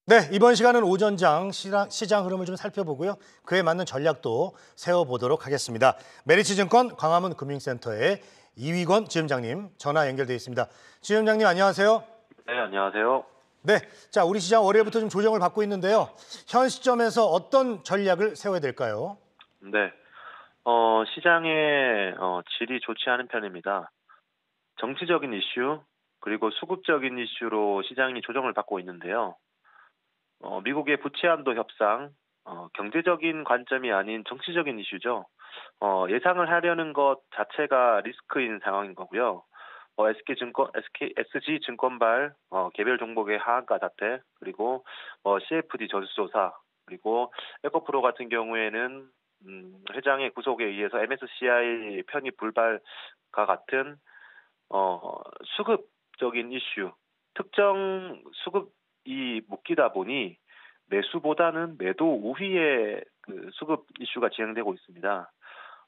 네, 이번 시간은 오전장 시장 흐름을 좀 살펴보고요. 그에 맞는 전략도 세워보도록 하겠습니다. 메리츠증권 광화문 금융센터의 이위권 지점장님 전화 연결돼 있습니다. 지점장님 안녕하세요. 네, 안녕하세요. 네, 자 우리 시장 월요일부터 좀 조정을 받고 있는데요. 현 시점에서 어떤 전략을 세워야 될까요? 네, 시장의 질이 좋지 않은 편입니다. 정치적인 이슈, 그리고 수급적인 이슈로 시장이 조정을 받고 있는데요. 미국의 부채 한도 협상, 경제적인 관점이 아닌 정치적인 이슈죠. 예상을 하려는 것 자체가 리스크인 상황인 거고요. SG증권발 개별 종목의 하한가 사태, 그리고 CFD 저수조사, 그리고 에코프로 같은 경우에는 회장의 구속에 의해서 MSCI 편입 불발과 같은 수급적인 이슈, 특정 수급이 묶이다 보니 매수보다는 매도 우위의 그 수급 이슈가 진행되고 있습니다.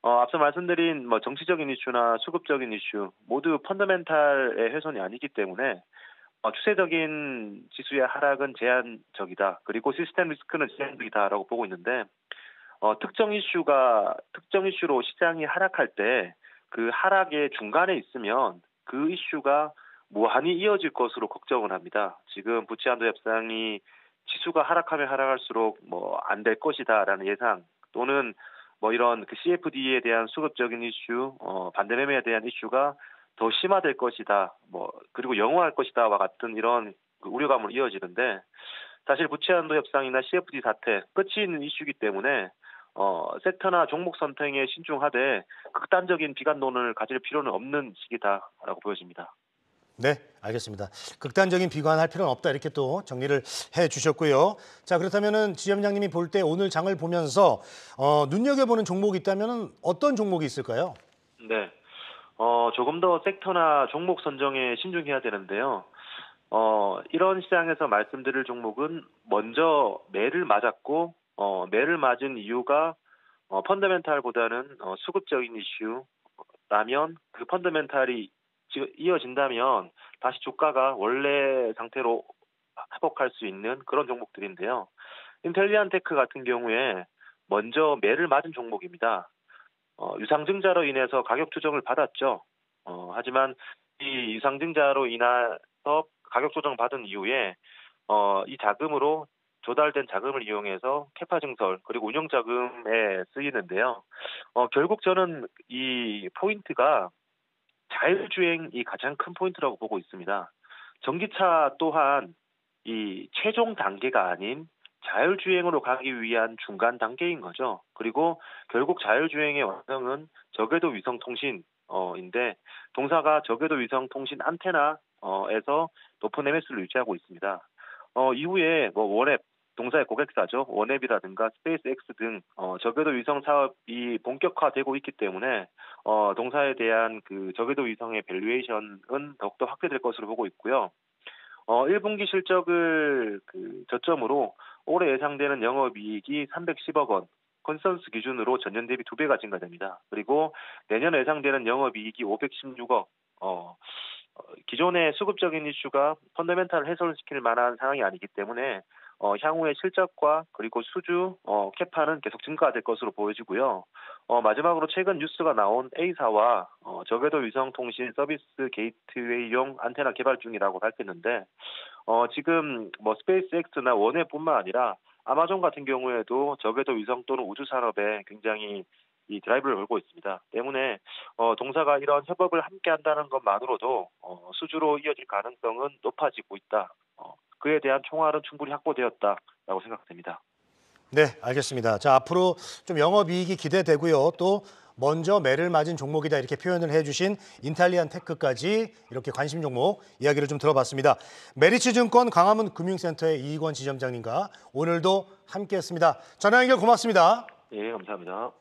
앞서 말씀드린 정치적인 이슈나 수급적인 이슈 모두 펀더멘탈의 훼손이 아니기 때문에 추세적인 지수의 하락은 제한적이다. 그리고 시스템 리스크는 제한적이다라고 보고 있는데 특정 이슈로 시장이 하락할 때 그 하락의 중간에 있으면 그 이슈가 무한히 이어질 것으로 걱정을 합니다. 지금 부채 한도 협상이 지수가 하락하면 하락할수록 안 될 것이다라는 예상 또는 이런 그 CFD에 대한 수급적인 이슈, 반대 매매에 대한 이슈가 더 심화될 것이다. 그리고 영호할 것이다와 같은 이런 그 우려감으로 이어지는데 사실 부채 한도 협상이나 CFD 사태 끝이 있는 이슈이기 때문에 섹터나 종목 선택에 신중하되 극단적인 비관론을 가질 필요는 없는 시기다라고 보여집니다. 네, 알겠습니다. 극단적인 비관할 필요는 없다 이렇게 또 정리를 해주셨고요. 자 그렇다면은 지점장님이 볼 때 오늘 장을 보면서 눈여겨보는 종목이 있다면 어떤 종목이 있을까요? 네, 조금 더 섹터나 종목 선정에 신중해야 되는데요. 이런 시장에서 말씀드릴 종목은 먼저 매를 맞았고 매를 맞은 이유가 펀더멘탈보다는 수급적인 이슈라면 그 펀더멘탈이 이어진다면 다시 주가가 원래 상태로 회복할 수 있는 그런 종목들인데요. 인텔리안테크 같은 경우에 먼저 매를 맞은 종목입니다. 유상증자로 인해서 가격 조정을 받았죠. 하지만 이 유상증자로 인해서 가격 조정 받은 이후에 이 자금으로 조달된 자금을 이용해서 캐파 증설 그리고 운용 자금에 쓰이는데요. 결국 저는 이 포인트가 자율주행이 가장 큰 포인트라고 보고 있습니다. 전기차 또한 이 최종 단계가 아닌 자율주행으로 가기 위한 중간 단계인 거죠. 그리고 결국 자율주행의 완성은 저궤도 위성통신인데 동사가 저궤도 위성통신 안테나에서 높은 MS를 유지하고 있습니다. 이후에 원앱 동사의 고객사죠. 원앱이라든가 스페이스X 등 저궤도 위성 사업이 본격화되고 있기 때문에 동사에 대한 그 저궤도 위성의 밸류에이션은 더욱더 확대될 것으로 보고 있고요. 1분기 실적을 저점으로 올해 예상되는 영업이익이 310억 원, 컨센서스 기준으로 전년 대비 2배가 증가됩니다. 그리고 내년 예상되는 영업이익이 516억. 기존의 수급적인 이슈가 펀더멘탈을 훼손시킬 만한 상황이 아니기 때문에 향후의 실적과 그리고 수주, 캐파는 계속 증가될 것으로 보여지고요. 마지막으로 최근 뉴스가 나온 A사와 저궤도 위성통신 서비스 게이트웨이용 안테나 개발 중이라고 밝혔는데 지금 스페이스X나 원웨이뿐만 아니라 아마존 같은 경우에도 저궤도 위성 또는 우주 산업에 굉장히 이 드라이브를 걸고 있습니다. 때문에 동사가 이런 협업을 함께 한다는 것만으로도 수주로 이어질 가능성은 높아지고 있다. 그에 대한 총알은 충분히 확보되었다라고 생각됩니다. 네, 알겠습니다. 자 앞으로 좀 영업이익이 기대되고요. 또 먼저 매를 맞은 종목이다 이렇게 표현을 해주신 인텔리안테크까지 이렇게 관심 종목 이야기를 좀 들어봤습니다. 메리츠증권 광화문 금융센터의 이위권 지점장님과 오늘도 함께했습니다. 전화 연결 고맙습니다. 예, 감사합니다.